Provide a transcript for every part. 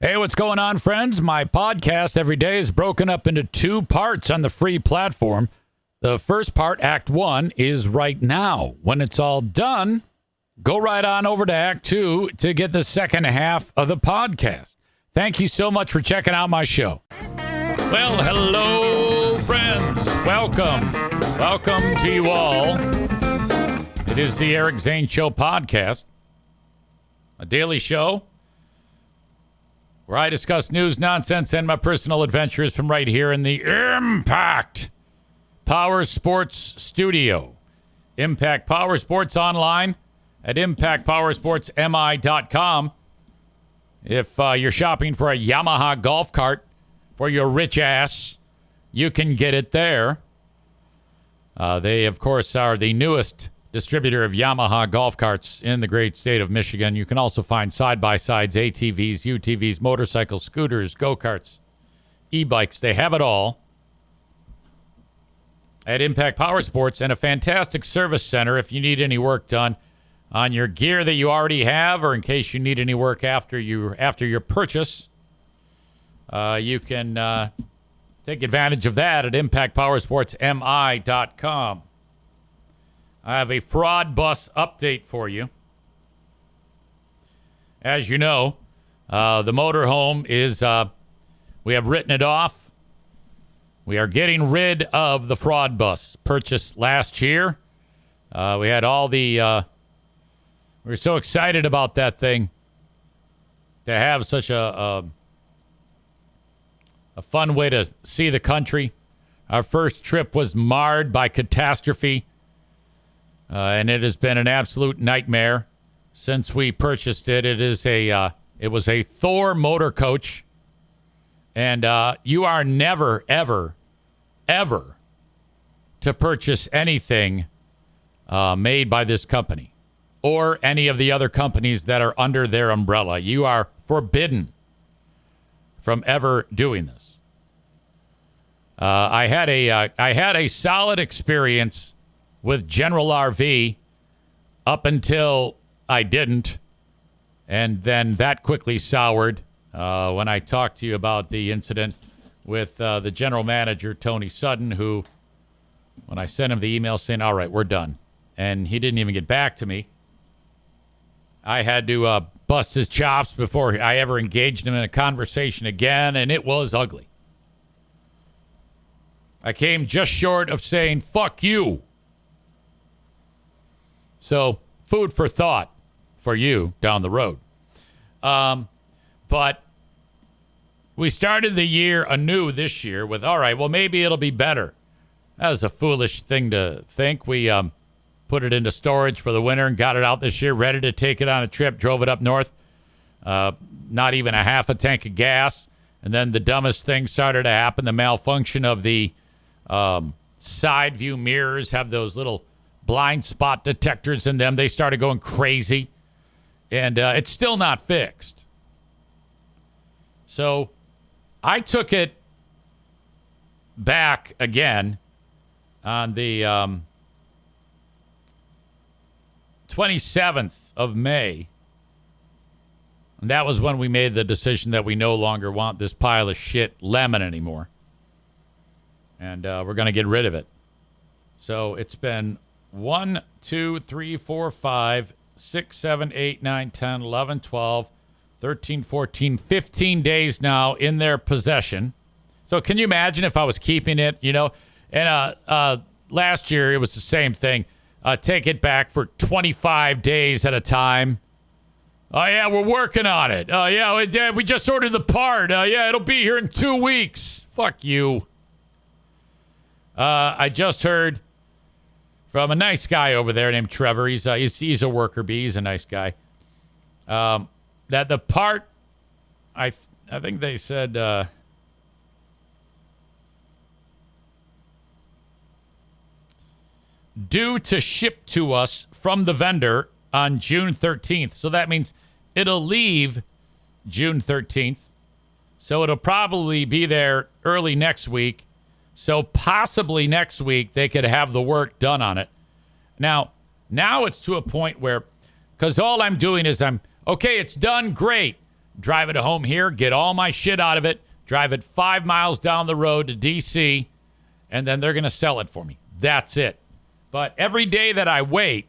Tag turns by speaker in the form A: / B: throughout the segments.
A: Hey, what's going on, friends? My podcast every day is broken up into two parts on the free platform. The first part, Act 1, is right now. When it's all done, go right on over to Act 2 to get the second half of the podcast. Thank you so much for checking out my show. Well, hello, friends. Welcome. Welcome to you all. It is the Eric Zane Show podcast, a daily show where I discuss news, nonsense, and my personal adventures from right here in the Impact Power Sports Studio. Impact Power Sports online at impactpowersportsmi.com. If you're shopping for a Yamaha golf cart for your rich ass, you can get it there. They, of course, are the newest distributor of Yamaha golf carts in the great state of Michigan. You can also find side-by-sides, ATVs, UTVs, motorcycles, scooters, go-karts, e-bikes. They have it all at Impact Power Sports, and a fantastic service center if you need any work done on your gear that you already have, or in case you need any work after your purchase. You can take advantage of that at impactpowersportsmi.com. I have a fraud bus update for you. As you know, the motorhome is, we have written it off. We are getting rid of the fraud bus purchased last year. We had all the, we were so excited about that thing to have such a fun way to see the country. Our first trip was marred by catastrophe. And it has been an absolute nightmare since we purchased it. It was a Thor motor coach, and you are never, ever, ever to purchase anything made by this company or any of the other companies that are under their umbrella. You are forbidden from ever doing this. I had a solid experience with General RV up until I didn't, and then that quickly soured when I talked to you about the incident with the general manager, Tony Sutton, who, when I sent him the email saying, all right, we're done, and he didn't even get back to me. I had to bust his chops before I ever engaged him in a conversation again, and it was ugly. I came just short of saying, fuck you. So, food for thought for you down the road. But we started the year anew this year with, all right, well, maybe it'll be better. That was a foolish thing to think. We put it into storage for the winter and got it out this year, ready to take it on a trip, drove it up north. Not even a half a tank of gas. And then the dumbest thing started to happen. The malfunction of the side view mirrors have those little blind spot detectors in them. They started going crazy, and it's still not fixed. So I took it back again on the 27th of May, and that was when we made the decision that we no longer want this pile of shit lemon anymore, and we're going to get rid of it. So it's been 1, 2, 3, 4, 5, 6, 7, 8, 9, 10, 11, 12, 13, 14, 15 days now in their possession. So can you imagine if I was keeping it, you know? And last year it was the same thing. Take it back for 25 days at a time. Oh, yeah, we're working on it. Oh, yeah, we just ordered the part. Yeah, it'll be here in 2 weeks. Fuck you. I just heard from a nice guy over there named Trevor. He's a worker bee. He's a nice guy. That the part, I think they said, due to ship to us from the vendor on June 13th. So that means it'll leave June 13th. So it'll probably be there early next week. So possibly next week they could have the work done on it. Now it's to a point where, because all I'm doing is okay, it's done, great. drive it home here, get all my shit out of it, drive it 5 miles down the road to D.C., and then they're going to sell it for me. That's it. But every day that I wait,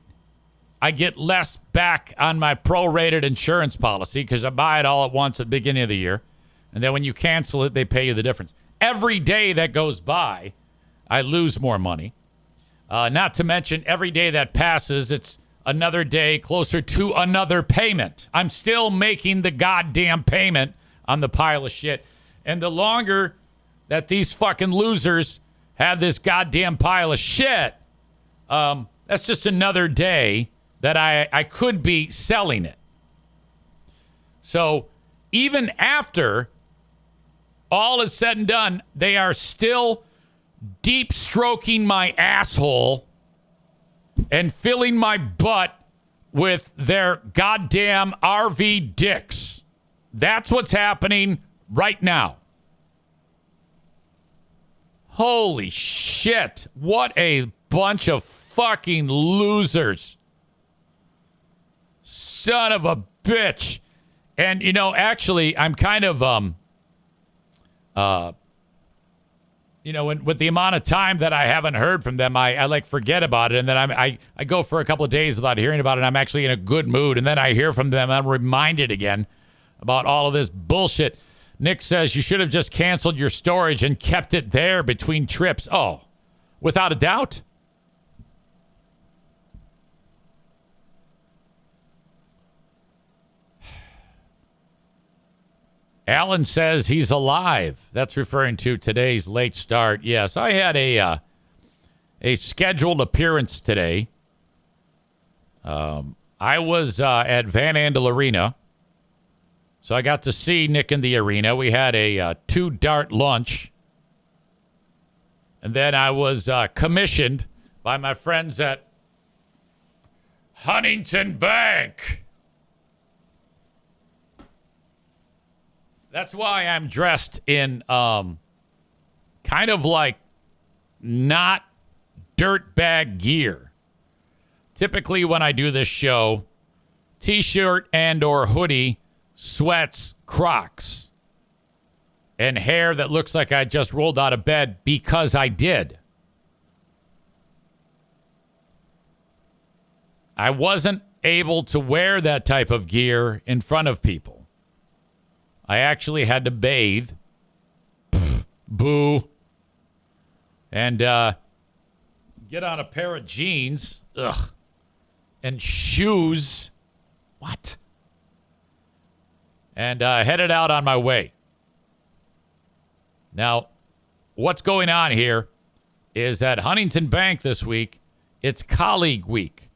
A: I get less back on my prorated insurance policy because I buy it all at once at the beginning of the year. And then when you cancel it, they pay you the difference. Every day that goes by, I lose more money. Not to mention, every day that passes, it's another day closer to another payment. I'm still making the goddamn payment on the pile of shit. And the longer that these fucking losers have this goddamn pile of shit, that's just another day that I could be selling it. So even after all is said and done, they are still deep stroking my asshole and filling my butt with their goddamn RV dicks. That's what's happening right now. Holy shit. What a bunch of fucking losers. Son of a bitch. And, you know, actually, I'm kind of, with the amount of time that I haven't heard from them, I like forget about it. And then I go for a couple of days without hearing about it. And I'm actually in a good mood. And then I hear from them. I'm reminded again about all of this bullshit. Nick says you should have just canceled your storage and kept it there between trips. Oh, without a doubt. Alan says he's alive. That's referring to today's late start. Yes, I had a scheduled appearance today. I was at Van Andel Arena, so I got to see Nick in the arena. We had a 2-dart lunch, and then I was commissioned by my friends at Huntington Bank. That's why I'm dressed in kind of like not dirtbag gear. Typically when I do this show, t-shirt and or hoodie, sweats, Crocs, and hair that looks like I just rolled out of bed because I did. I wasn't able to wear that type of gear in front of people. I actually had to bathe. Boo. And get on a pair of jeans. Ugh. And shoes. What? And headed out on my way. Now, what's going on here is at Huntington Bank this week, it's colleague week.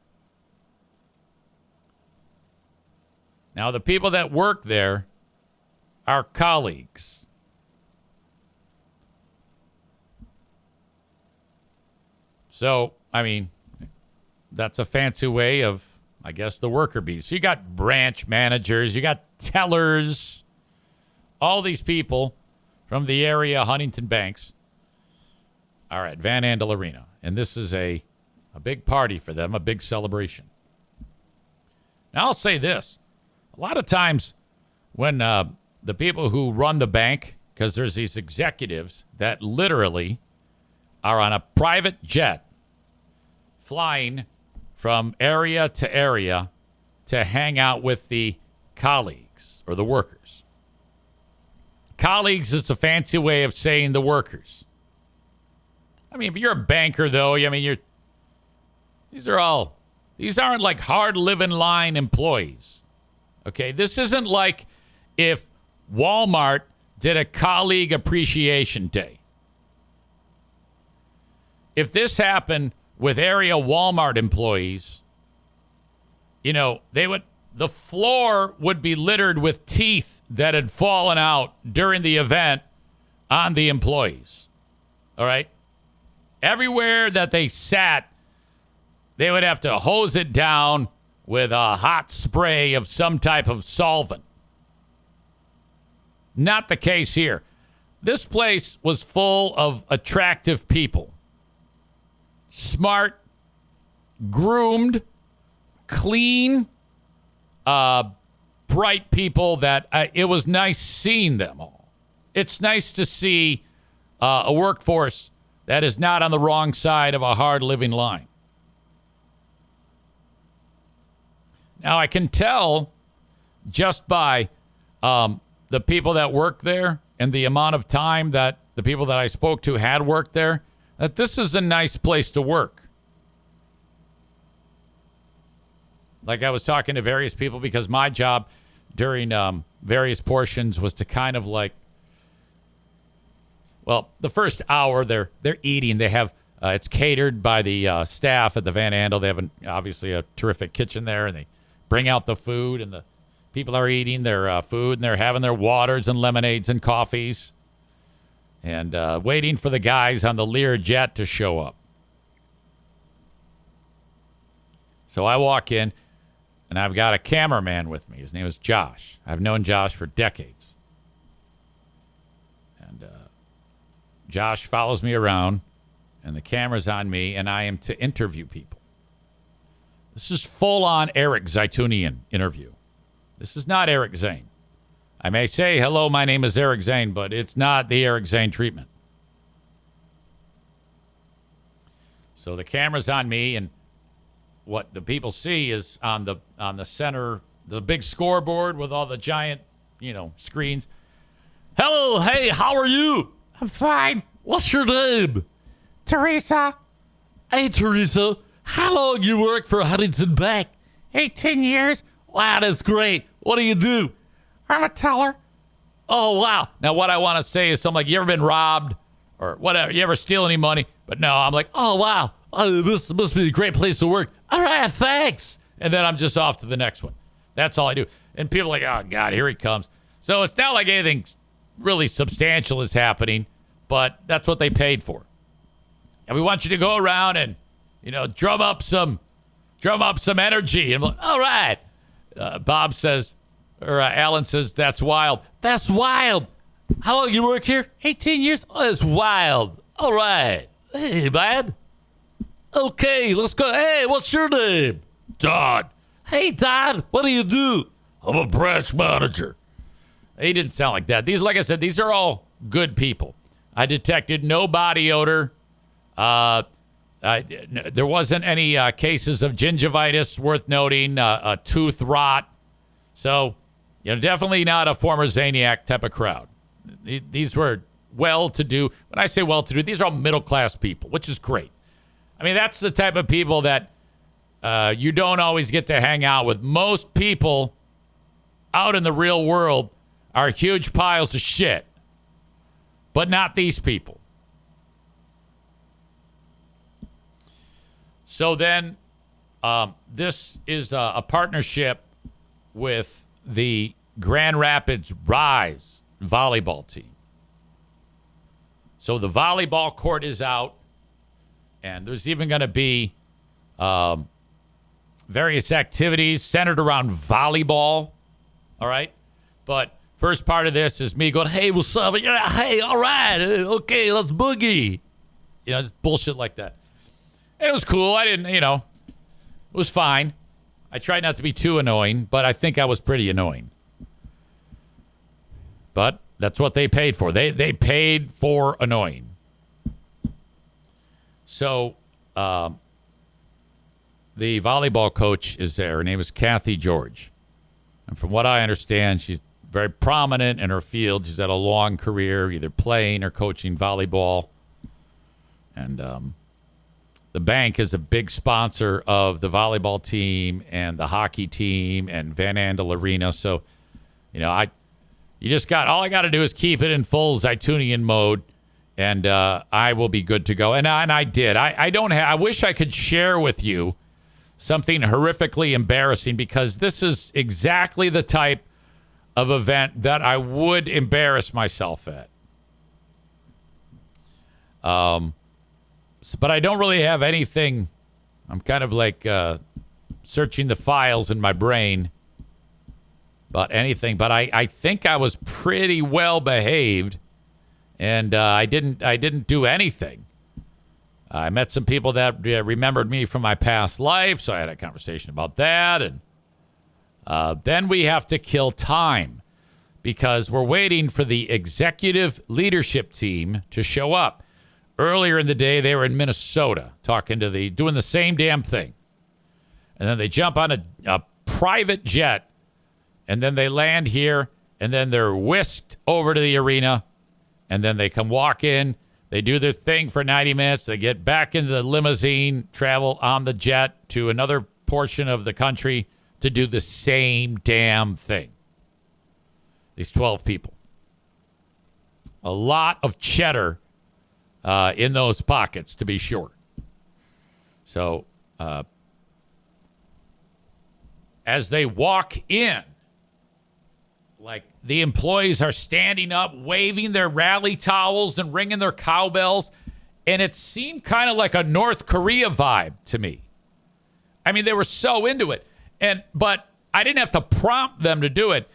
A: Now, the people that work there are colleagues. So, I mean, that's a fancy way of, I guess, the worker bees. So you got branch managers, you got tellers, all these people from the area, Huntington Banks, are at Van Andel Arena. And this is a big party for them, a big celebration. Now, I'll say this. A lot of times when the people who run the bank, because there's these executives that literally are on a private jet flying from area to area to hang out with the colleagues or the workers. Colleagues is a fancy way of saying the workers. I mean, if you're a banker, though, I mean, these aren't like hard living line employees. Okay, this isn't like if Walmart did a colleague appreciation day. If this happened with area Walmart employees, you know, the floor would be littered with teeth that had fallen out during the event on the employees. All right? Everywhere that they sat, they would have to hose it down with a hot spray of some type of solvent. Not the case here. This place was full of attractive people. Smart, groomed, clean, bright people that it was nice seeing them all. It's nice to see a workforce that is not on the wrong side of a hard living line. Now, I can tell just by the people that work there and the amount of time that the people that I spoke to had worked there, that this is a nice place to work. Like I was talking to various people because my job during various portions was to kind of like, well, the first hour they're eating. They have it's catered by the staff at the Van Andel. They have obviously a terrific kitchen there, and they bring out the food, and the people are eating their food, and they're having their waters and lemonades and coffees, and waiting for the guys on the Lear jet to show up. So I walk in, and I've got a cameraman with me. His name is Josh. I've known Josh for decades. And Josh follows me around, and the camera's on me, and I am to interview people. This is full-on Eric Zaitunian interview. This is not Eric Zane. I may say, hello, my name is Eric Zane, but it's not the Eric Zane treatment. So the camera's on me, and what the people see is on the center, the big scoreboard with all the giant, screens. Hello, hey, how are you? I'm fine. What's your name? Teresa. Hey, Teresa. How long you work for Huntington Bank? 18 years. Wow, that's great. What do you do? I'm a teller. Oh, wow. Now, what I want to say is something like, you ever been robbed or whatever? You ever steal any money? But no, I'm like, oh, wow. Oh, this must be a great place to work. All right, thanks. And then I'm just off to the next one. That's all I do. And people are like, oh, God, here he comes. So it's not like anything really substantial is happening, but that's what they paid for. And we want you to go around and, drum up some energy. And I'm like, all right. Bob says, or Alan says, that's wild. That's wild. How long you work here? 18 years? Oh, that's wild. All right. Hey, man. Okay, let's go. Hey, what's your name? Don. Hey, Don, what do you do? I'm a branch manager. He didn't sound like that. Like I said, these are all good people. I detected no body odor. There wasn't any cases of gingivitis worth noting, a tooth rot. So, definitely not a former Zaniac type of crowd. These were well-to-do. When I say well-to-do, these are all middle-class people, which is great. I mean, that's the type of people that you don't always get to hang out with. Most people out in the real world are huge piles of shit, but not these people. So then this is a partnership with the Grand Rapids Rise volleyball team. So the volleyball court is out, and there's even going to be various activities centered around volleyball. All right? But first part of this is me going, hey, what's up? Yeah, hey, all right. Okay, let's boogie. Just bullshit like that. And it was cool. I didn't, it was fine. I tried not to be too annoying, but I think I was pretty annoying. But that's what they paid for. They paid for annoying. So the volleyball coach is there. Her name is Kathy George. And from what I understand, she's very prominent in her field. She's had a long career, either playing or coaching volleyball. And the bank is a big sponsor of the volleyball team and the hockey team and Van Andel Arena. So, all I got to do is keep it in full Zaitunian mode, and I will be good to go. And I did. I wish I could share with you something horrifically embarrassing, because this is exactly the type of event that I would embarrass myself at. But I don't really have anything. I'm kind of like searching the files in my brain about anything. But I think I was pretty well behaved, and I didn't do anything. I met some people that remembered me from my past life, so I had a conversation about that, and Then we have to kill time because we're waiting for the executive leadership team to show up. Earlier in the day, they were in Minnesota doing the same damn thing. And then they jump on a private jet, and then they land here, and then they're whisked over to the arena, and then they come walk in. They do their thing for 90 minutes. They get back into the limousine, travel on the jet to another portion of the country to do the same damn thing. These 12 people. A lot of cheddar in those pockets, to be sure. So, as they walk in, like the employees are standing up, waving their rally towels and ringing their cowbells. And it seemed kind of like a North Korea vibe to me. I mean, they were so into it. But I didn't have to prompt them to do it.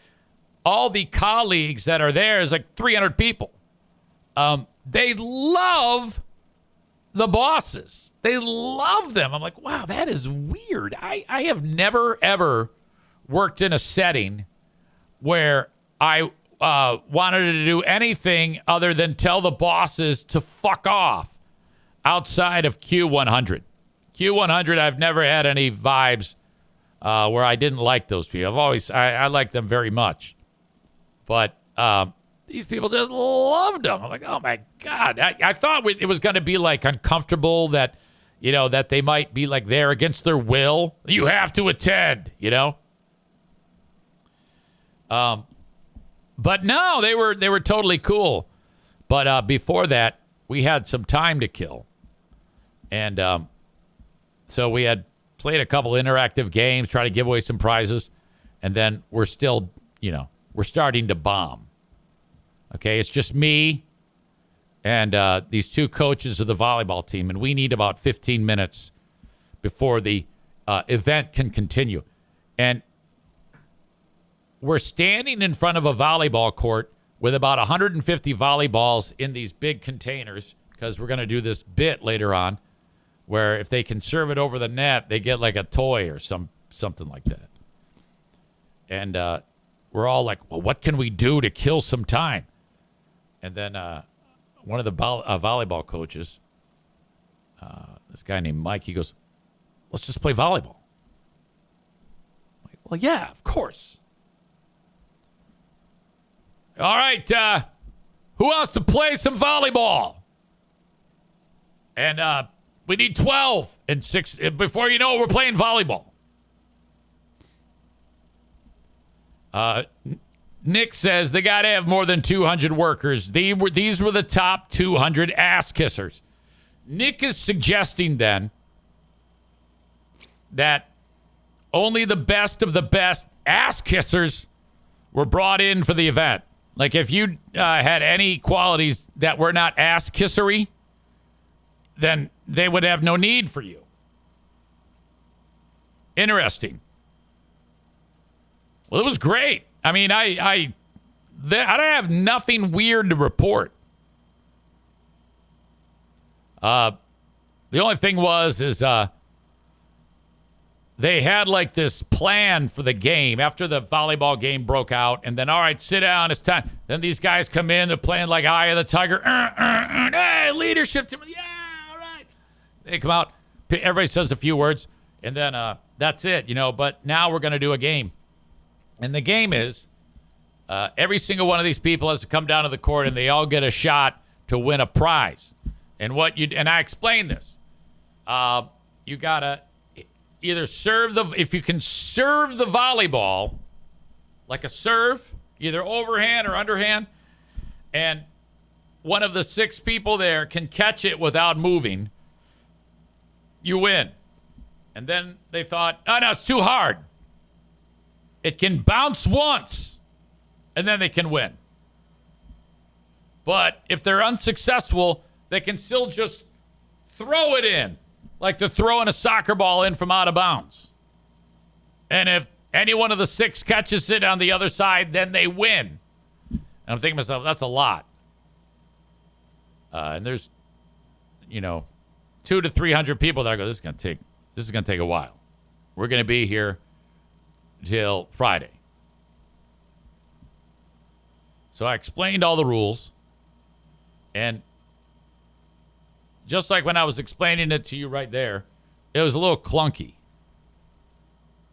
A: All the colleagues that are there is like 300 people. They love the bosses. They love them. I'm like, wow, that is weird. I have never, ever worked in a setting where I wanted to do anything other than tell the bosses to fuck off outside of Q100. Q100, I've never had any vibes where I didn't like those people. I like them very much. But these people just loved them. I'm like, oh, my God. I thought it was going to be, like, uncomfortable that, that they might be, like, there against their will. You have to attend, But no, they were totally cool. But before that, we had some time to kill. And so we had played a couple interactive games, try to give away some prizes. And then we're still, we're starting to bomb. Okay, it's just me and these two coaches of the volleyball team, and we need about 15 minutes before the event can continue. And we're standing in front of a volleyball court with about 150 volleyballs in these big containers because we're going to do this bit later on where if they can serve it over the net, they get like a toy or something like that. And we're all like, well, what can we do to kill some time? And then one of the volleyball coaches, this guy named Mike, he goes, let's just play volleyball. I'm like, well, yeah, of course. All right, who wants to play some volleyball? And we need 12 and 6. Before you know it, we're playing volleyball. Nick says they got to have more than 200 workers. These were the top 200 ass kissers. Nick is suggesting then that only the best of the best ass kissers were brought in for the event. Like if you had any qualities that were not ass kissery, then they would have no need for you. Interesting. Well, it was great. I mean, I have nothing weird to report. The only thing is they had like this plan for the game after the volleyball game broke out. And then, all right, sit down. It's time. Then these guys come in. They're playing like Eye of the Tiger. Hey, leadership team. Yeah, all right. They come out. Everybody says a few words. And then that's it, But now we're going to do a game. And the game is every single one of these people has to come down to the court and they all get a shot to win a prize. And I explained this. You got to either if you can serve the volleyball, like a serve, either overhand or underhand, and one of the 6 people there can catch it without moving, you win. And then they thought, oh, no, it's too hard. It can bounce once, and then they can win. But if they're unsuccessful, they can still just throw it in, like they're throwing a soccer ball in from out of bounds. And if any one of the 6 catches it on the other side, then they win. And I'm thinking to myself, that's a lot. And there's, 200 to 300 people that go, this is going to take a while. We're going to be here till Friday. So I explained all the rules. And just like when I was explaining it to you right there, it was a little clunky.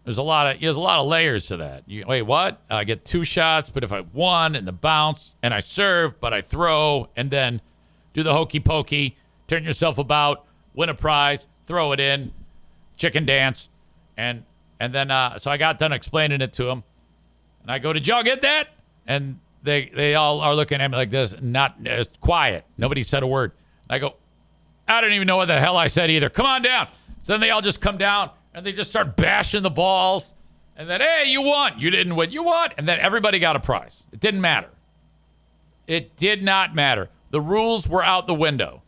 A: There's a lot of layers to that. Wait, what? I get 2 shots, but if I won and the bounce and I serve, but I throw and then do the hokey pokey, turn yourself about, win a prize, throw it in, chicken dance, and then so I got done explaining it to them, and I go, "Did y'all get that?" And they all are looking at me like this, not quiet. Nobody said a word. And I go, "I don't even know what the hell I said either. Come on down." So then they all just come down. And they just start bashing the balls. And then, hey, you won. You didn't win. You won. And then everybody got a prize. It didn't matter. It did not matter. The rules were out the window.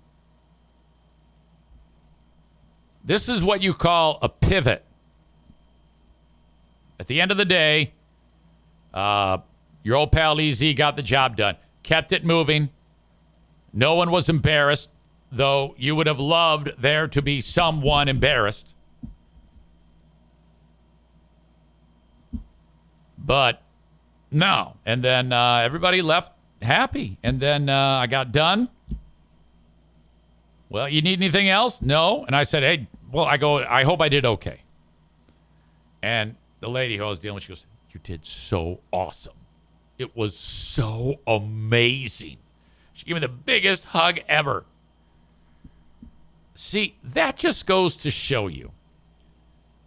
A: This is what you call a pivot. At the end of the day, your old pal EZ got the job done. Kept it moving. No one was embarrassed, though you would have loved there to be someone embarrassed. But no. And then everybody left happy. And then I got done. Well, you need anything else? No. And I said, hey, well, I hope I did okay. And the lady who I was dealing with, she goes, you did so awesome. It was so amazing. She gave me the biggest hug ever. See, that just goes to show you.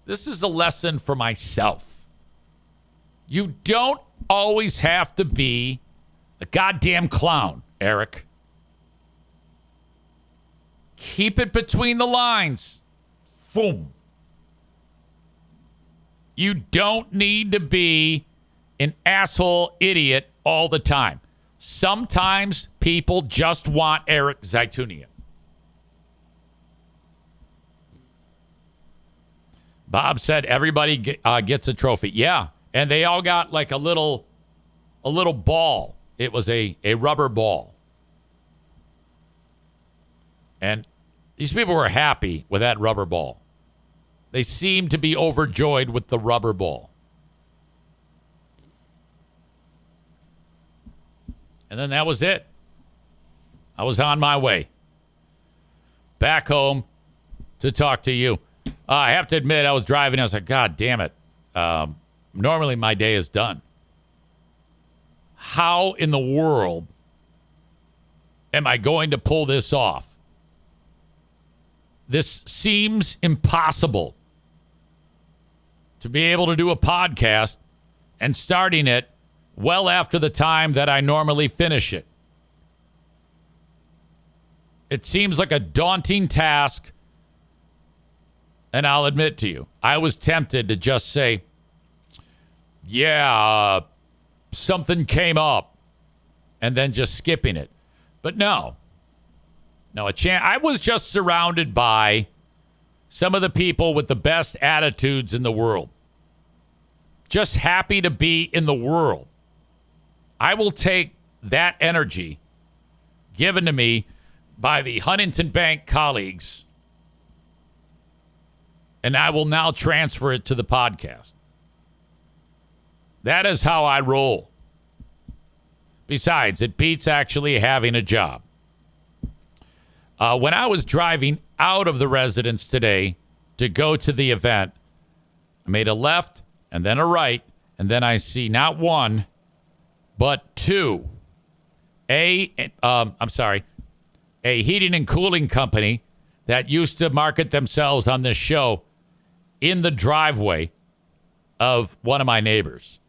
A: This is a lesson for myself. You don't always have to be a goddamn clown, Eric. Keep it between the lines. Boom. You don't need to be an asshole idiot all the time. Sometimes people just want Eric Zaitunian. Bob said everybody gets a trophy. Yeah. And they all got like a little ball. It was a rubber ball. And these people were happy with that rubber ball. They seemed to be overjoyed with the rubber ball. And then that was it. I was on my way back home to talk to you. I have to admit, I was driving. I was like, God damn it. Normally, my day is done. How in the world am I going to pull this off? This seems impossible. To be able to do a podcast and starting it well after the time that I normally finish it. It seems like a daunting task. And I'll admit to you, I was tempted to just say, something came up, and then just skipping it. But no, I was just surrounded by some of the people with the best attitudes in the world. Just happy to be in the world. I will take that energy given to me by the Huntington Bank colleagues, and I will now transfer it to the podcast. That is how I roll. Besides, it beats actually having a job. When I was driving out of the residence today to go to the event, I made a left and then a right, and then I see not one, but two. A heating and cooling company that used to market themselves on this show in the driveway of one of my neighbors,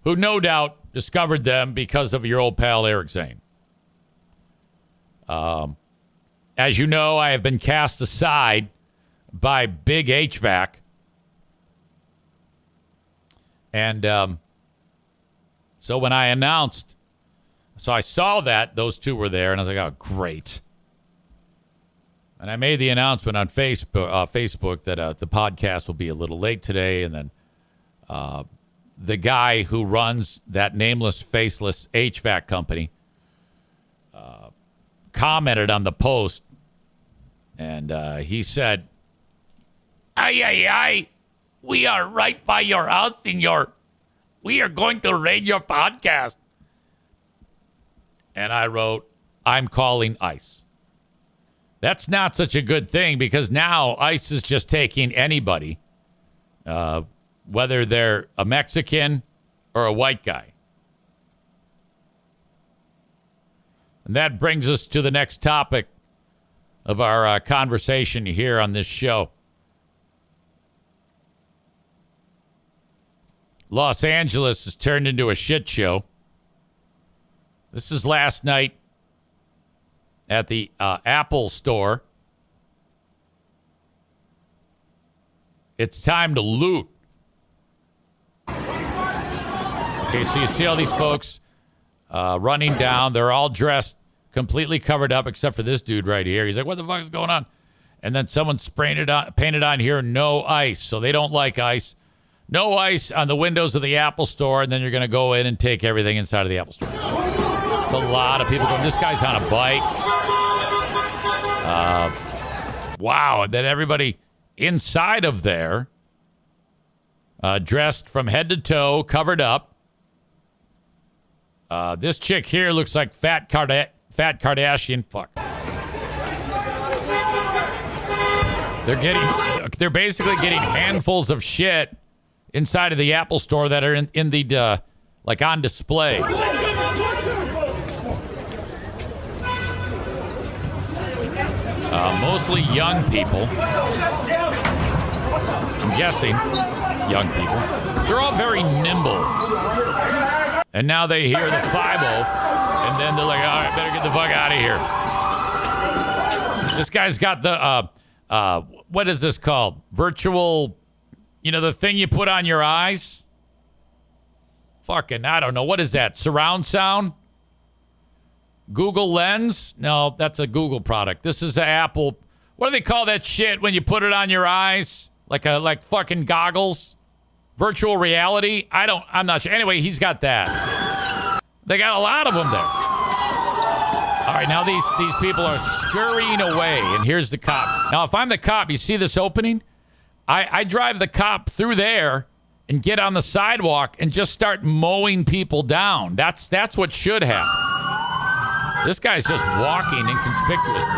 A: who no doubt discovered them because of your old pal Eric Zane. As you know, I have been cast aside by Big HVAC. And so when I announced, I saw that those two were there, and I was like, oh, great. And I made the announcement on Facebook that the podcast will be a little late today, and then the guy who runs that nameless, faceless HVAC company commented on the post, and he said, "Ay, ay, ay, We are right by your house, senor. We are going to raid your podcast. And I wrote, I'm calling ICE. That's not such a good thing because now ICE is just taking anybody, whether they're a Mexican or a white guy. And that brings us to the next topic of our conversation here on this show. Los Angeles has turned into a shit show. This is last night at the Apple store. It's time to loot. Okay, so you see all these folks running down. They're all dressed, completely covered up, except for this dude right here. He's like, what the fuck is going on? And then someone painted on here, no ice. So they don't like ice. No ice on the windows of the Apple store, and then you're going to go in and take everything inside of the Apple store. There's a lot of people going, this guy's on a bike. Wow. And then everybody inside of there, dressed from head to toe, covered up. This chick here looks like Fat Kardashian. Fuck. They're basically getting handfuls of shit inside of the Apple store that are in the like on display. Mostly young people. I'm guessing young people. They're all very nimble. And now they hear the 5-0, and then they're like, all right, better get the fuck out of here. This guy's got the, what is this called? Virtual, the thing you put on your eyes? Fucking, I don't know. What is that? Surround sound? Google Lens? No, that's a Google product. This is an Apple. What do they call that shit when you put it on your eyes? Like fucking goggles? Virtual reality? I'm not sure. Anyway, he's got that. They got a lot of them there. All right, now these people are scurrying away, and here's the cop. Now, if I'm the cop, you see this opening? I drive the cop through there and get on the sidewalk and just start mowing people down. That's what should happen. This guy's just walking inconspicuously.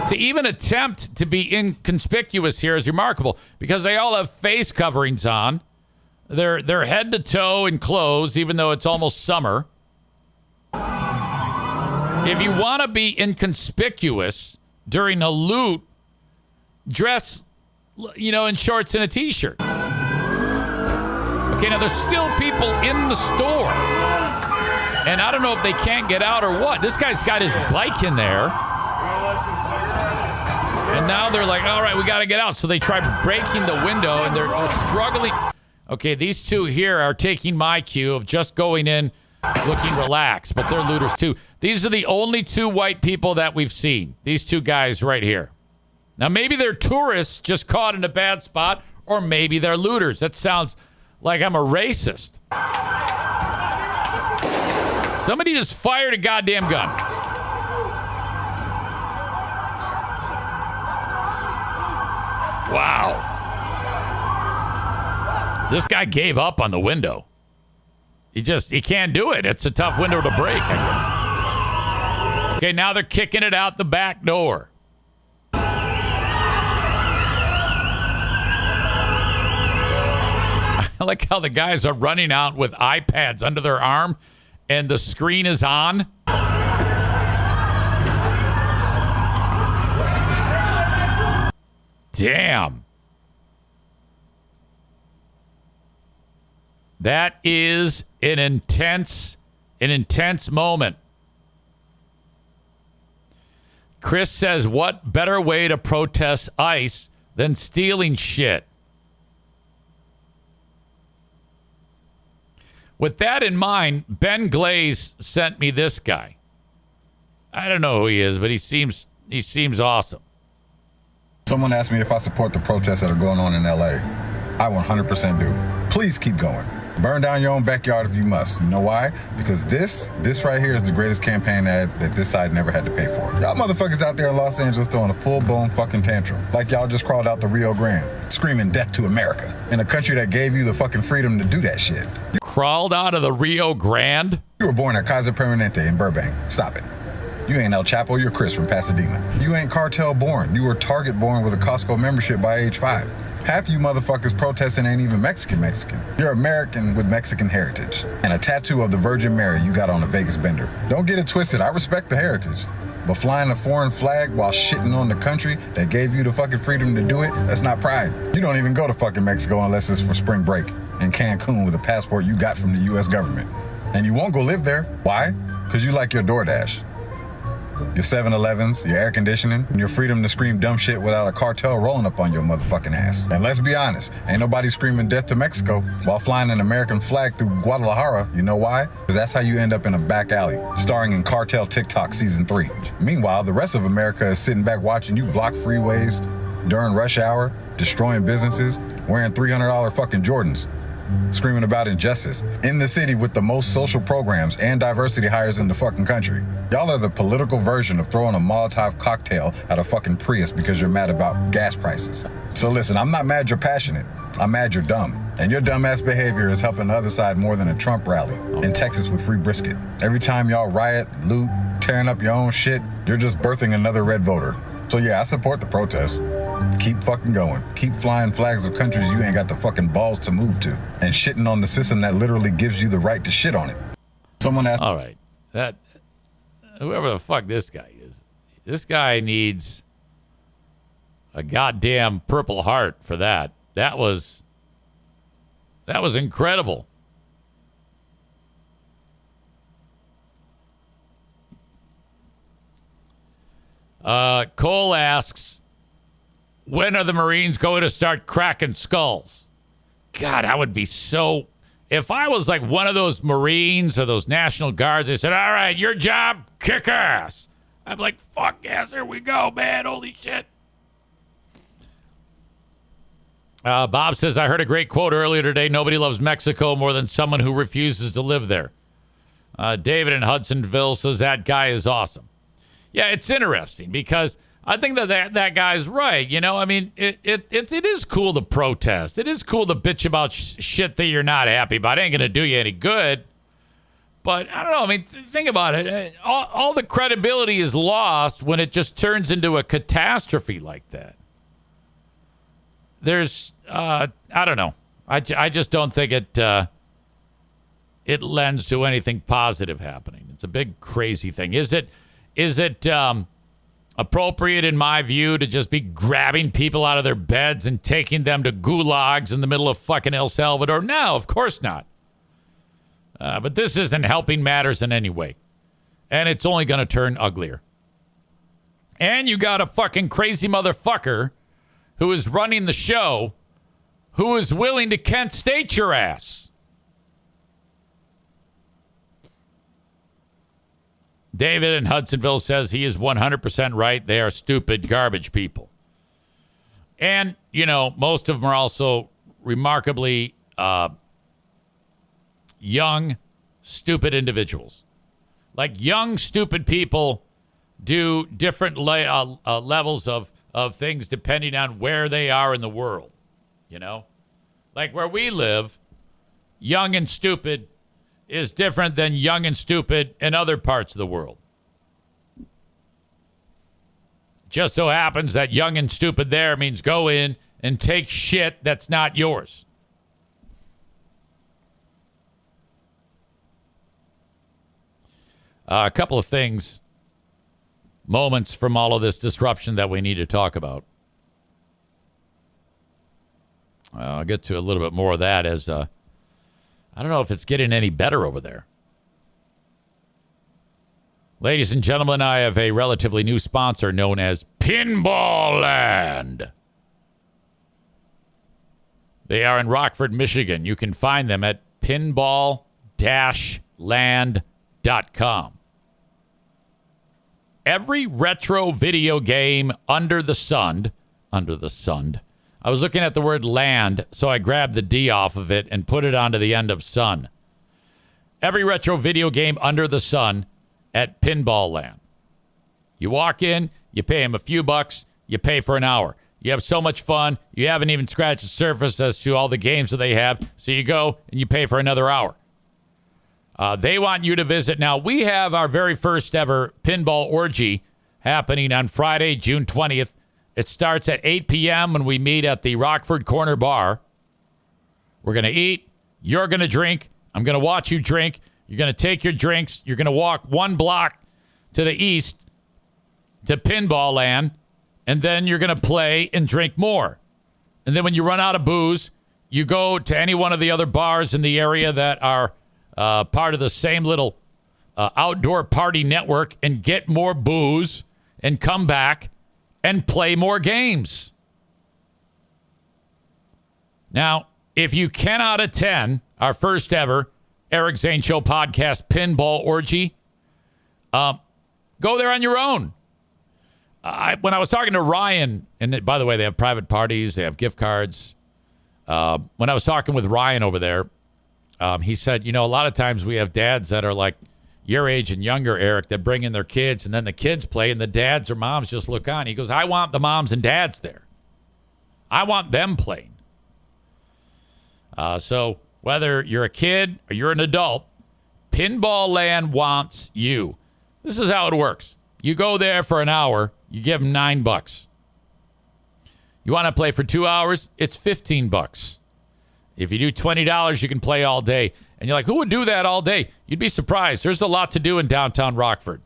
A: To even attempt to be inconspicuous here is remarkable because they all have face coverings on. They're head to toe enclosed, even though it's almost summer. If you want to be inconspicuous during a loot, dress, in shorts and a t-shirt. Okay, now there's still people in the store. And I don't know if they can't get out or what. This guy's got his bike in there. And now they're like, all right, we got to get out. So they try breaking the window, and they're struggling. Okay, these two here are taking my cue of just going in looking relaxed, but they're looters too. These are the only two white people that we've seen. These two guys right here. Now, maybe they're tourists just caught in a bad spot, or maybe they're looters. That sounds like I'm a racist. Somebody just fired a goddamn gun. Wow. This guy gave up on the window. He can't do it. It's a tough window to break, I guess. Okay, now they're kicking it out the back door. I like how the guys are running out with iPads under their arm and the screen is on. Damn. That is an intense moment. Chris says, what better way to protest ICE than stealing shit? With that in mind, Ben Glaze sent me this guy. I don't know who he is, but he seems awesome.
B: Someone asked me if I support the protests that are going on in LA. I 100% do. Please keep going. Burn down your own backyard if you must. You know why? Because this right here is the greatest campaign ad that this side never had to pay for. Y'all motherfuckers out there in Los Angeles throwing a full-blown fucking tantrum. Like y'all just crawled out the Rio Grande, screaming death to America, in a country that gave you the fucking freedom to do that shit.
A: Crawled out of the Rio Grande?
B: You were born at Kaiser Permanente in Burbank. Stop it. You ain't El Chapo, you're Chris from Pasadena. You ain't cartel born. You were Target born with a Costco membership by age 5. Half you motherfuckers protesting ain't even Mexican. You're American with Mexican heritage. And a tattoo of the Virgin Mary you got on a Vegas bender. Don't get it twisted, I respect the heritage. But flying a foreign flag while shitting on the country that gave you the fucking freedom to do it, that's not pride. You don't even go to fucking Mexico unless it's for spring break in Cancun with a passport you got from the US government. And you won't go live there. Why? Because you like your DoorDash, your 7-Elevens, your air conditioning, and your freedom to scream dumb shit without a cartel rolling up on your motherfucking ass. And let's be honest, ain't nobody screaming death to Mexico while flying an American flag through Guadalajara. You know why? Because that's how you end up in a back alley, starring in Cartel TikTok Season 3. Meanwhile, the rest of America is sitting back watching you block freeways during rush hour, destroying businesses, wearing $300 fucking Jordans, screaming about injustice in the city with the most social programs and diversity hires in the fucking country. Y'all are the political version of throwing a Molotov cocktail at a fucking Prius because you're mad about gas prices. So listen, I'm not mad you're passionate. I'm mad you're dumb. And your dumbass behavior is helping the other side more than a Trump rally in Texas with free brisket. Every time y'all riot, loot, tearing up your own shit, you're just birthing another red voter. So yeah, I support the protest. Keep fucking going. Keep flying flags of countries you ain't got the fucking balls to move to. And shitting on the system that literally gives you the right to shit on it. Someone asked...
A: All right. Whoever the fuck this guy is, this guy needs a goddamn Purple Heart for that. That was incredible. Cole asks, when are the Marines going to start cracking skulls? God, I would be so... If I was like one of those Marines or those National Guards, they said, all right, your job, kick ass. I'm like, fuck yes, here we go, man. Holy shit. Bob says, I heard a great quote earlier today. Nobody loves Mexico more than someone who refuses to live there. David in Hudsonville says, that guy is awesome. Yeah, it's interesting because I think that guy's right. You know, I mean, it is cool to protest. It is cool to bitch about shit that you're not happy about. It ain't going to do you any good. But I don't know. I mean, think about it. All the credibility is lost when it just turns into a catastrophe like that. There's, I don't know. I just don't think it lends to anything positive happening. It's a big, crazy thing. Is it appropriate, in my view, to just be grabbing people out of their beds and taking them to gulags in the middle of fucking El Salvador? No, of course not. But this isn't helping matters in any way. And it's only going to turn uglier. And you got a fucking crazy motherfucker who is running the show who is willing to Kent State your ass. David in Hudsonville says he is 100% right. They are stupid garbage people. And, you know, most of them are also remarkably young, stupid individuals. Like, young, stupid people do different levels of things depending on where they are in the world, you know? Like, where we live, young and stupid is different than young and stupid in other parts of the world. Just so happens that young and stupid there means go in and take shit that's not yours. A couple of things, moments from all of this disruption that we need to talk about. I'll get to a little bit more of that as I don't know if it's getting any better over there. Ladies and gentlemen, I have a relatively new sponsor known as Pinball Land. They are in Rockford, Michigan. You can find them at pinball-land.com. Every retro video game under the sun, I was looking at the word land, so I grabbed the D off of it and put it onto the end of sun. Every retro video game under the sun at Pinball Land. You walk in, you pay them a few bucks, you pay for an hour. You have so much fun, you haven't even scratched the surface as to all the games that they have, so you go and you pay for another hour. They want you to visit. Now, we have our very first ever pinball orgy happening on Friday, June 20th. It starts at 8 p.m. when we meet at the Rockford Corner Bar. We're going to eat. You're going to drink. I'm going to watch you drink. You're going to take your drinks. You're going to walk 1 block to the east to Pinball Land, and then you're going to play and drink more. And then when you run out of booze, you go to any one of the other bars in the area that are part of the same little outdoor party network and get more booze and come back and play more games. Now, if you cannot attend our first ever Eric Zane Show podcast pinball orgy, go there on your own. When I was talking to Ryan, and by the way, they have private parties, they have gift cards. When I was talking with Ryan over there, he said, a lot of times we have dads that are like your age and younger, Eric, that bring in their kids, and then the kids play, and the dads or moms just look on. He goes, I want the moms and dads there. I want them playing. So whether you're a kid or you're an adult, Pinball Land wants you. This is how it works. You go there for an hour, you give them $9. You want to play for 2 hours, it's $15. If you do $20, you can play all day. And you're like, who would do that all day? You'd be surprised. There's a lot to do in downtown Rockford.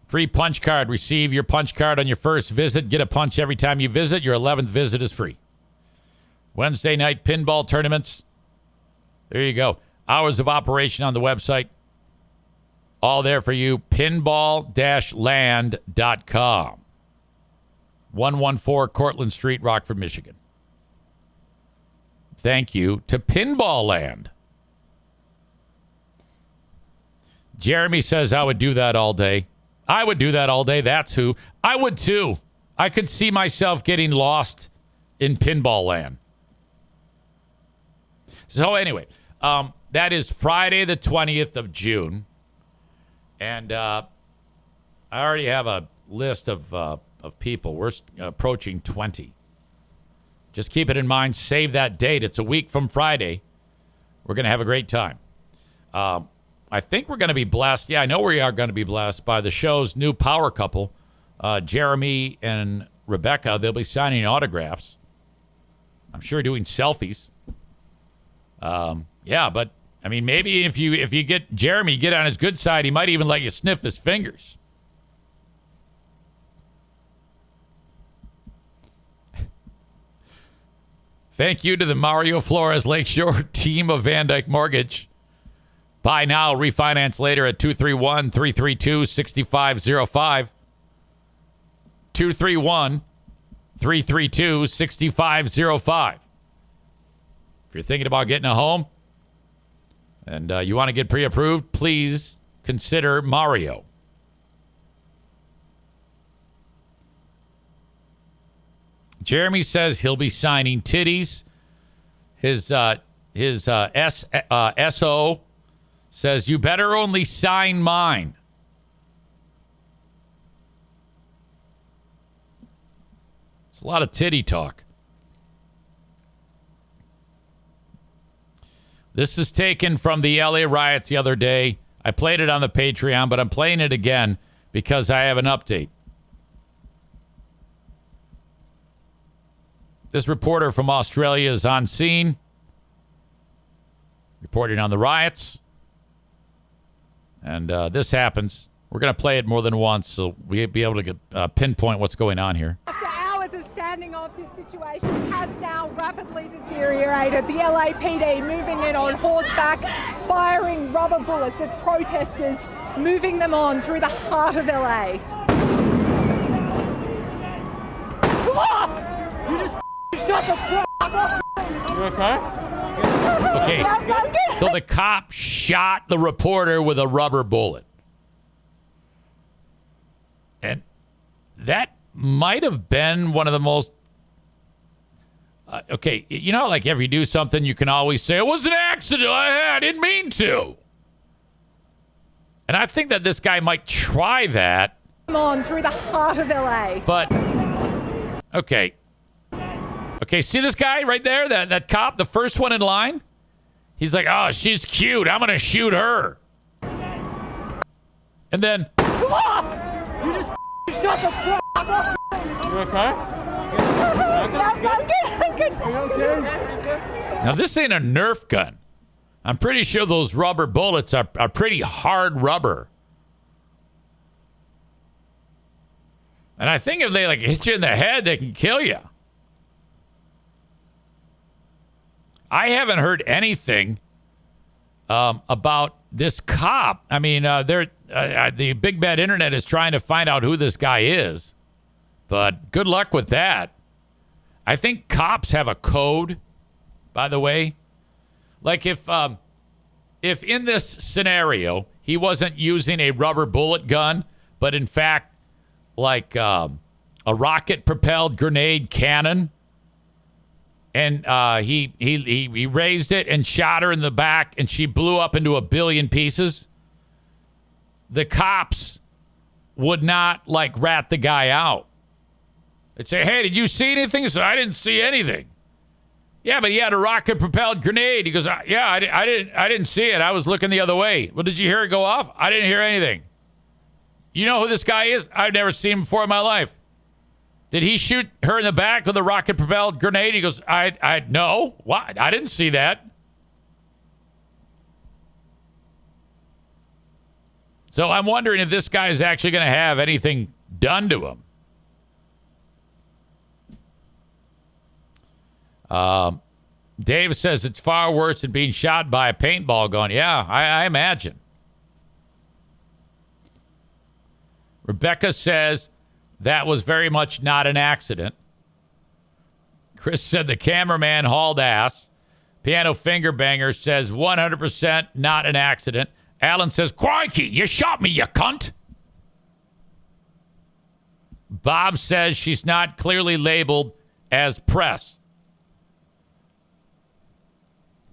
A: Free punch card. Receive your punch card on your first visit. Get a punch every time you visit. Your 11th visit is free. Wednesday night pinball tournaments. There you go. Hours of operation on the website. All there for you. Pinball-land.com. 114 Cortlandt Street, Rockford, Michigan. Thank you to Pinball Land. Jeremy says I would do that all day. I would do that all day. That's who. I would too. I could see myself getting lost in Pinball Land. So anyway, that is Friday the 20th of June. And I already have a list of people. We're approaching 20. Just keep it in mind. Save that date. It's a week from Friday. We're going to have a great time. I think we're going to be blessed. Yeah, I know we are going to be blessed by the show's new power couple, Jeremy and Rebecca. They'll be signing autographs. I'm sure doing selfies. Yeah, but I mean, maybe if you get Jeremy, get on his good side, he might even let you sniff his fingers. Thank you to the Mario Flores Lakeshore team of Van Dyke Mortgage. Buy now, refinance later at 231-332-6505. 231-332-6505. If you're thinking about getting a home and you want to get pre-approved, please consider Mario. Jeremy says he'll be signing titties. His SO says, you better only sign mine. It's a lot of titty talk. This is taken from the LA riots the other day. I played it on the Patreon, but I'm playing it again because I have an update. This reporter from Australia is on scene, reporting on the riots. And this happens. We're going to play it more than once, so we'll be able to pinpoint what's going on here.
C: After hours of standing off, this situation has now rapidly deteriorated. The LAPD moving in on horseback, firing rubber bullets at protesters, moving them on through the heart of LA.
D: You just shut the f*** up. You okay?
A: Okay, so the cop shot the reporter with a rubber bullet. And that might have been one of the most. Okay, you know, like if you do something, you can always say, it was an accident. I didn't mean to. And I think that this guy might try that.
C: Come on, through the heart of LA.
A: But, okay. Okay, see this guy right there? That cop, the first one in line? He's like, oh, she's cute. I'm going to shoot her. And then.
D: You just shut the fuck up. You okay?
C: I'm good.
A: Now, this ain't a Nerf gun. I'm pretty sure those rubber bullets are pretty hard rubber. And I think if they like hit you in the head, they can kill you. I haven't heard anything about this cop. I mean, the Big Bad Internet is trying to find out who this guy is. But good luck with that. I think cops have a code, by the way. Like if in this scenario he wasn't using a rubber bullet gun, but in fact like a rocket-propelled grenade cannon, and he raised it and shot her in the back, and she blew up into a billion pieces, the cops would not like rat the guy out. They'd say, hey, did you see anything? So I didn't see anything. Yeah, but he had a rocket-propelled grenade. He goes, yeah, I didn't see it. I was looking the other way. Well, did you hear it go off? I didn't hear anything. You know who this guy is? I've never seen him before in my life. Did he shoot her in the back with a rocket-propelled grenade? He goes, no. What? I didn't see that. So I'm wondering if this guy is actually going to have anything done to him. Dave says it's far worse than being shot by a paintball gun. Yeah, I imagine. Rebecca says that was very much not an accident. Chris said the cameraman hauled ass. Piano Finger Banger says 100% not an accident. Alan says, crikey, you shot me, you cunt. Bob says she's not clearly labeled as press.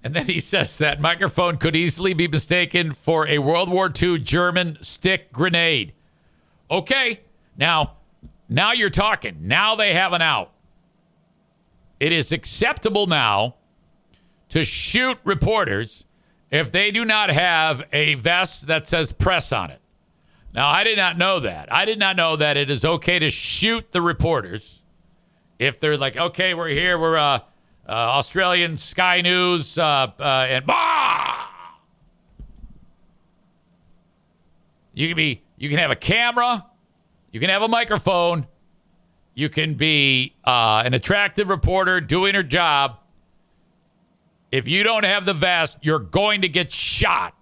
A: And then he says that microphone could easily be mistaken for a World War II German stick grenade. Okay, now you're talking. Now they have an out. It is acceptable now to shoot reporters if they do not have a vest that says press on it. Now, I did not know that. I did not know that it is okay to shoot the reporters if they're like, okay, we're here, we're Australian Sky News, and bah! You can have a camera, you can have a microphone, you can be an attractive reporter doing her job. If you don't have the vest, you're going to get shot.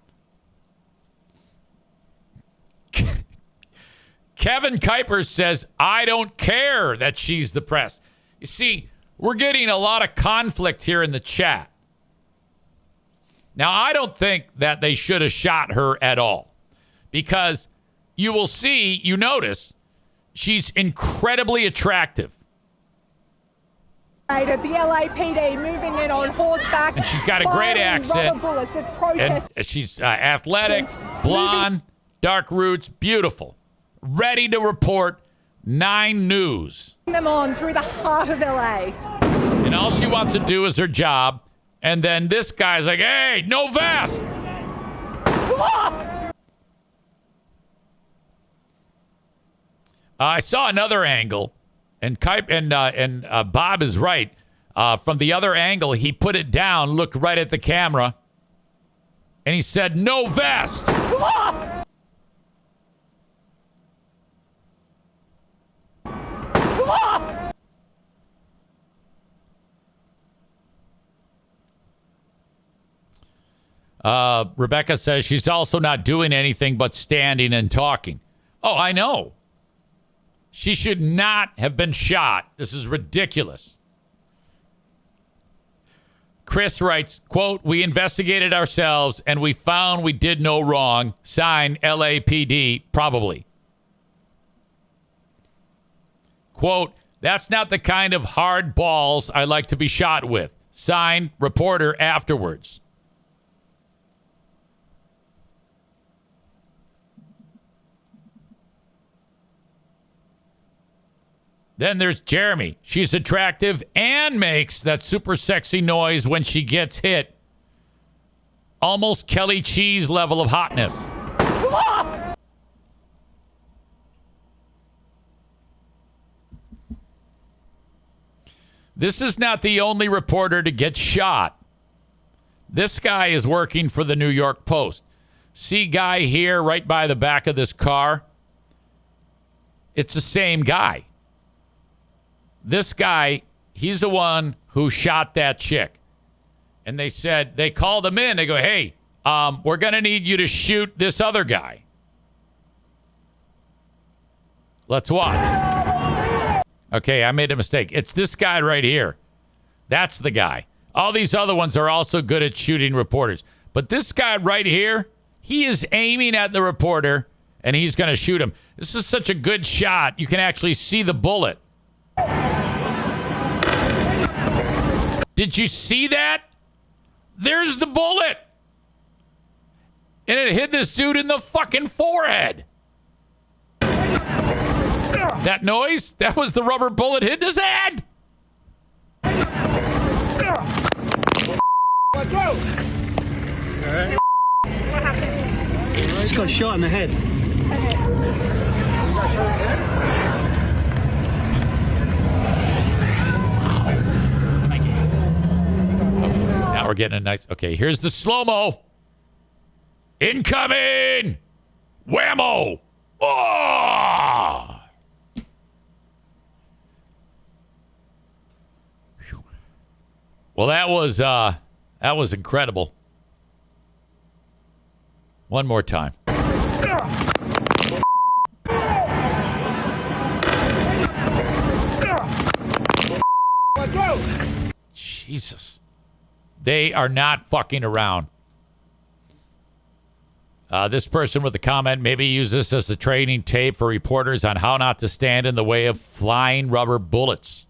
A: Kevin Kuiper says, I don't care that she's the press. You see, we're getting a lot of conflict here in the chat. Now, I don't think that they should have shot her at all, because you will see, you notice, she's incredibly attractive.
C: At the LAPD moving in on horseback.
A: And she's got a great accent. And she's athletic, blonde, dark roots, beautiful. Ready to report 9 News.
C: Them on through the heart of LA.
A: And all she wants to do is her job. And then this guy's like, hey, no vest. I saw another angle, and Bob is right. From the other angle, he put it down, looked right at the camera, and he said, no vest. Rebecca says she's also not doing anything but standing and talking. Oh, I know. She should not have been shot. This is ridiculous. Chris writes, quote, we investigated ourselves and we found we did no wrong. Sign LAPD, probably. Quote, "That's not the kind of hard balls I like to be shot with." Signed, reporter afterwards. Then there's Jeremy. She's attractive and makes that super sexy noise when she gets hit. Almost Kelly Cheese level of hotness. This is not the only reporter to get shot. This guy is working for the New York Post. See guy here right by the back of this car? It's the same guy. This guy, he's the one who shot that chick. And they said, they called him in. They go, hey, we're going to need you to shoot this other guy. Let's watch. Okay, I made a mistake. It's this guy right here. That's the guy. All these other ones are also good at shooting reporters. But this guy right here, he is aiming at the reporter, and he's going to shoot him. This is such a good shot. You can actually see the bullet. Did you see that? There's the bullet. And it hit this dude in the fucking forehead. That noise? That was the rubber bullet hitting his head.
D: What happened? Just got shot in the head.
A: Now we're getting a nice... Okay, here's the slow-mo. Incoming! Whammo! Oh! Well, that was incredible. One more time. Jesus. They are not fucking around. This person with the comment, maybe use this as a training tape for reporters on how not to stand in the way of flying rubber bullets.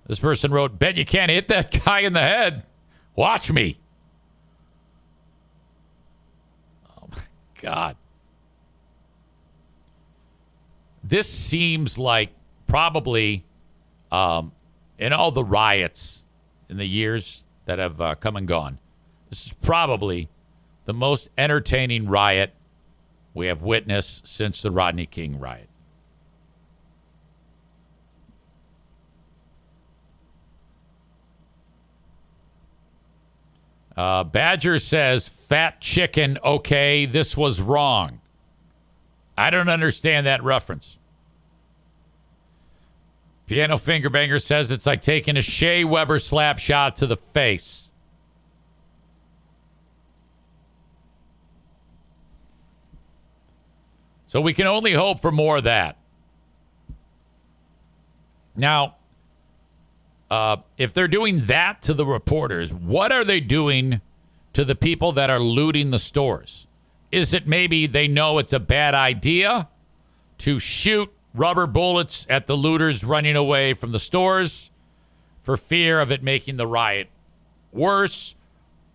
A: This person wrote, bet you can't hit that guy in the head. Watch me. Oh, my God. This seems like probably in all the riots in the years that have come and gone, this is probably the most entertaining riot we have witnessed since the Rodney King riot. Badger says, fat chicken, okay, this was wrong. I don't understand that reference. Piano Fingerbanger says it's like taking a Shea Weber slap shot to the face. So we can only hope for more of that. Now, if they're doing that to the reporters, what are they doing to the people that are looting the stores? Is it maybe they know it's a bad idea to shoot rubber bullets at the looters running away from the stores for fear of it making the riot worse?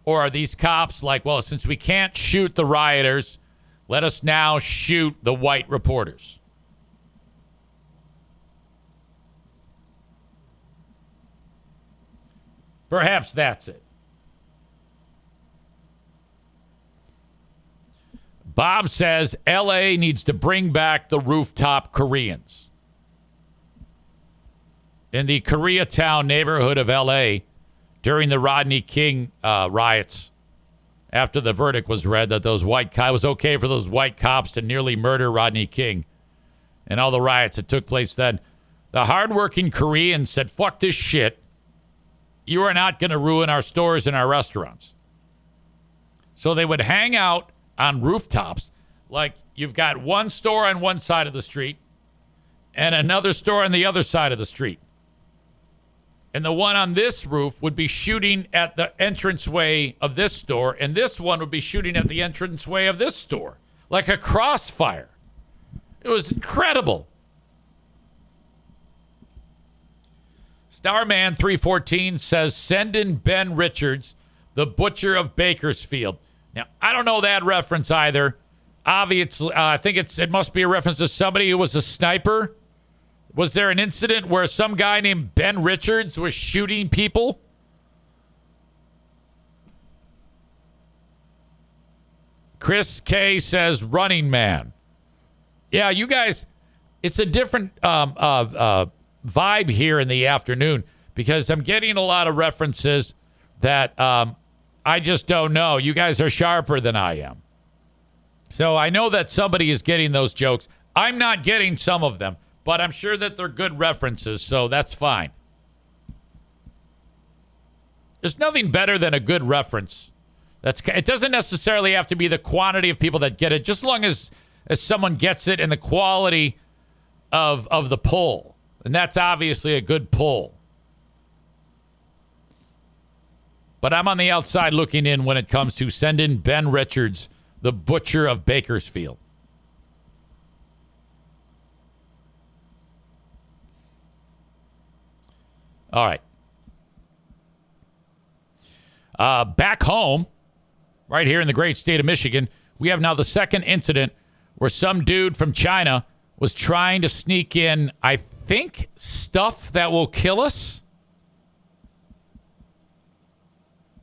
A: Or are these cops like, well, since we can't shoot the rioters, let us now shoot the white reporters? Perhaps that's it. Bob says L.A. needs to bring back the rooftop Koreans. In the Koreatown neighborhood of L.A., during the Rodney King riots, after the verdict was read that those white it was okay for those white cops to nearly murder Rodney King and all the riots that took place then, the hardworking Koreans said, fuck this shit. You are not going to ruin our stores and our restaurants. So they would hang out on rooftops. Like you've got one store on one side of the street and another store on the other side of the street. And the one on this roof would be shooting at the entranceway of this store, and this one would be shooting at the entranceway of this store. Like a crossfire. It was incredible. Starman 314 says, send in Ben Richards, the butcher of Bakersfield. Now, I don't know that reference either. Obviously, I think it must be a reference to somebody who was a sniper. Was there an incident where some guy named Ben Richards was shooting people? Chris K says, Running Man. Yeah, you guys, it's a different vibe here in the afternoon because I'm getting a lot of references that I just don't know. You guys are sharper than I am. So I know that somebody is getting those jokes. I'm not getting some of them, but I'm sure that they're good references, so that's fine. There's nothing better than a good reference. It doesn't necessarily have to be the quantity of people that get it, just as long as someone gets it and the quality of the pull. And that's obviously a good pull. But I'm on the outside looking in when it comes to send in Ben Richards, the butcher of Bakersfield. All right. Back home, right here in the great state of Michigan, we have now the second incident where some dude from China was trying to sneak in, I think, stuff that will kill us.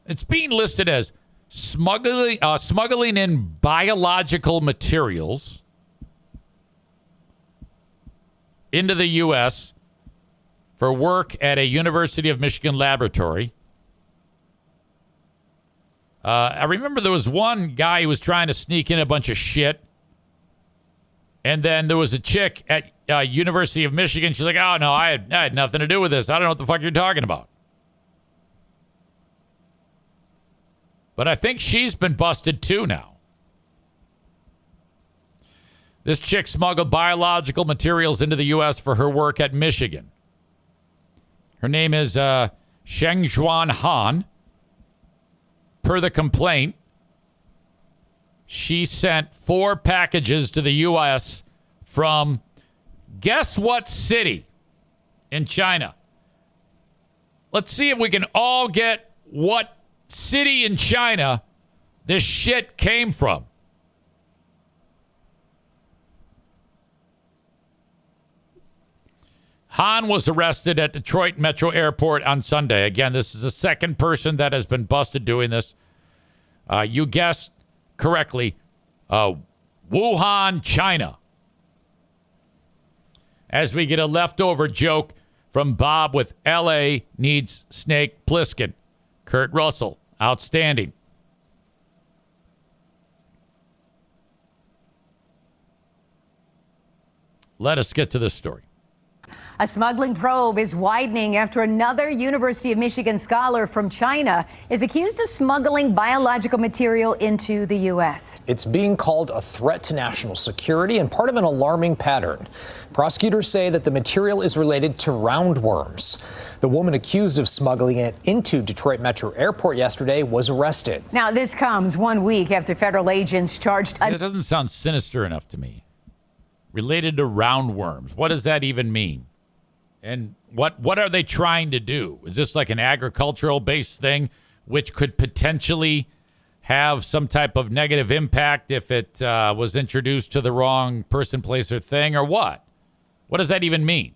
A: It's being listed as smuggling in biological materials into the U.S. for work at a University of Michigan laboratory. I remember there was one guy who was trying to sneak in a bunch of shit. And then there was a chick at University of Michigan. She's like, oh, no, I had nothing to do with this. I don't know what the fuck you're talking about. But I think she's been busted too now. This chick smuggled biological materials into the U.S. for her work at Michigan. Her name is Shengjuan Han. Per the complaint, she sent 4 packages to the U.S. from, guess what city in China? Let's see if we can all get what city in China this shit came from. Han was arrested at Detroit Metro Airport on Sunday. Again, this is the second person that has been busted doing this. You guessed correctly. Wuhan, China. As we get a leftover joke from Bob with L.A. needs Snake Plissken. Kurt Russell, outstanding. Let us get to this story.
E: A smuggling probe is widening after another University of Michigan scholar from China is accused of smuggling biological material into the U.S.
F: It's being called a threat to national security and part of an alarming pattern. Prosecutors say that the material is related to roundworms. The woman accused of smuggling it into Detroit Metro Airport yesterday was arrested.
E: Now, this comes 1 week after federal agents charged...
A: It doesn't sound sinister enough to me. Related to roundworms. What does that even mean? And what are they trying to do? Is this like an agricultural-based thing, which could potentially have some type of negative impact if it was introduced to the wrong person, place, or thing, or what? What does that even mean?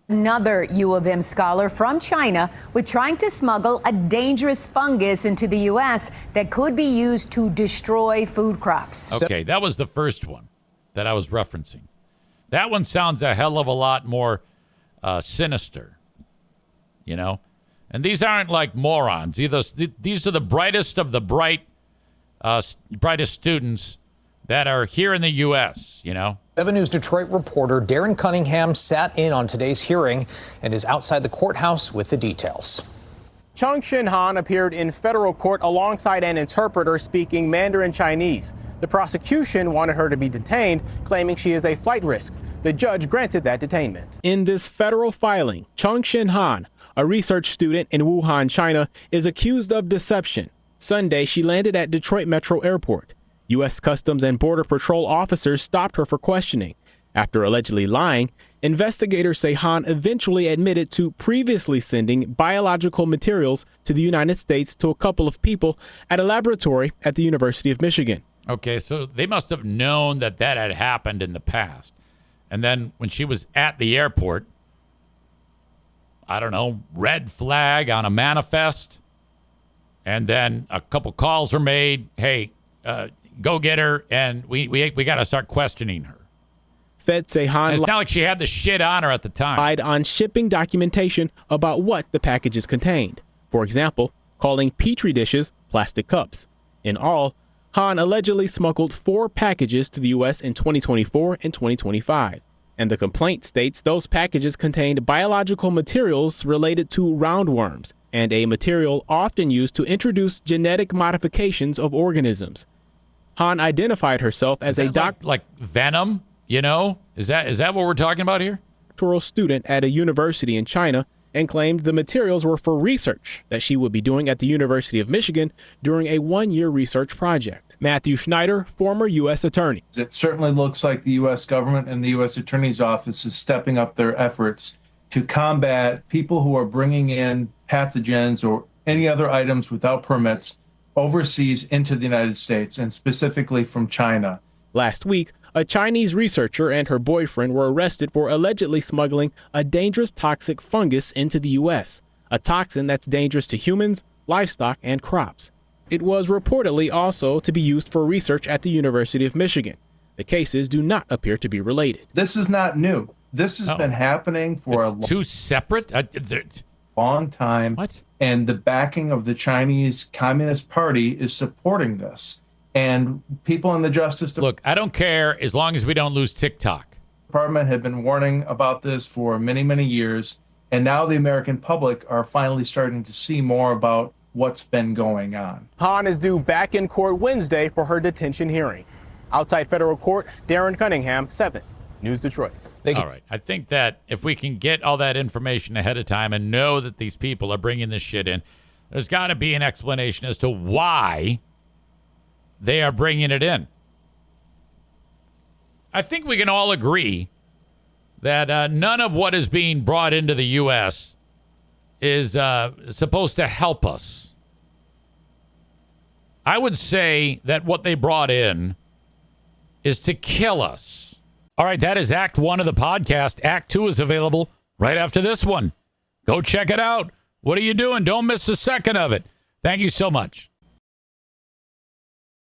E: Another U of M scholar from China with trying to smuggle a dangerous fungus into the U.S. that could be used to destroy food crops.
A: Okay, that was the first one that I was referencing. That one sounds a hell of a lot more sinister, you know? And these aren't like morons. These are the brightest of the brightest students that are here in the U.S., you know?
F: 7 News Detroit reporter Darren Cunningham sat in on today's hearing and is outside the courthouse with the details.
G: Chongqing Han appeared in federal court alongside an interpreter speaking Mandarin Chinese. The prosecution wanted her to be detained, claiming she is a flight risk. The judge granted that detainment. In this federal filing, Chongqing Han, a research student in Wuhan, China, is accused of deception. Sunday, she landed at Detroit Metro Airport. U.S. Customs and Border Patrol officers stopped her for questioning. After allegedly lying, investigators say Han eventually admitted to previously sending biological materials to the United States to a couple of people at a laboratory at the University of Michigan.
A: Okay, so they must have known that had happened in the past. And then when she was at the airport, I don't know, red flag on a manifest. And then a couple calls were made. Hey, go get her. And we got to start questioning her.
G: Feds say Han
A: it's not like she had the shit on her at the time.
G: lied on shipping documentation about what the packages contained. For example, calling Petri dishes plastic cups. In all, Han allegedly smuggled 4 packages to the U.S. in 2024 and 2025. And the complaint states those packages contained biological materials related to roundworms and a material often used to introduce genetic modifications of organisms. Han identified herself as a
A: like venom, you know? Is that what we're talking about here?
G: Doctoral student at a university in China and claimed the materials were for research that she would be doing at the University of Michigan during a 1-year research project. Matthew Schneider, former U.S. attorney.
H: It certainly looks like the U.S. government and the U.S. Attorney's Office is stepping up their efforts to combat people who are bringing in pathogens or any other items without permits overseas into the United States, and specifically from China.
G: Last week, a Chinese researcher and her boyfriend were arrested for allegedly smuggling a dangerous toxic fungus into the U.S., a toxin that's dangerous to humans, livestock, and crops. It was reportedly also to be used for research at the University of Michigan. The cases do not appear to be related.
H: This is not new. This has been happening for
A: two separate
H: long time.
A: What?
H: And the backing of the Chinese Communist Party is supporting this. And people in the Justice Department...
A: Look, I don't care as long as we don't lose TikTok.
H: Department have been warning about this for many, many years. And now the American public are finally starting to see more about what's been going on.
G: Han is due back in court Wednesday for her detention hearing. Outside federal court, Darren Cunningham, 7 News Detroit.
A: All right. I think that if we can get all that information ahead of time and know that these people are bringing this shit in, there's got to be an explanation as to why they are bringing it in. I think we can all agree that none of what is being brought into the U.S. is supposed to help us. I would say that what they brought in is to kill us. All right, that is Act 1 of the podcast. Act 2 is available right after this one. Go check it out. What are you doing? Don't miss a second of it. Thank you so much.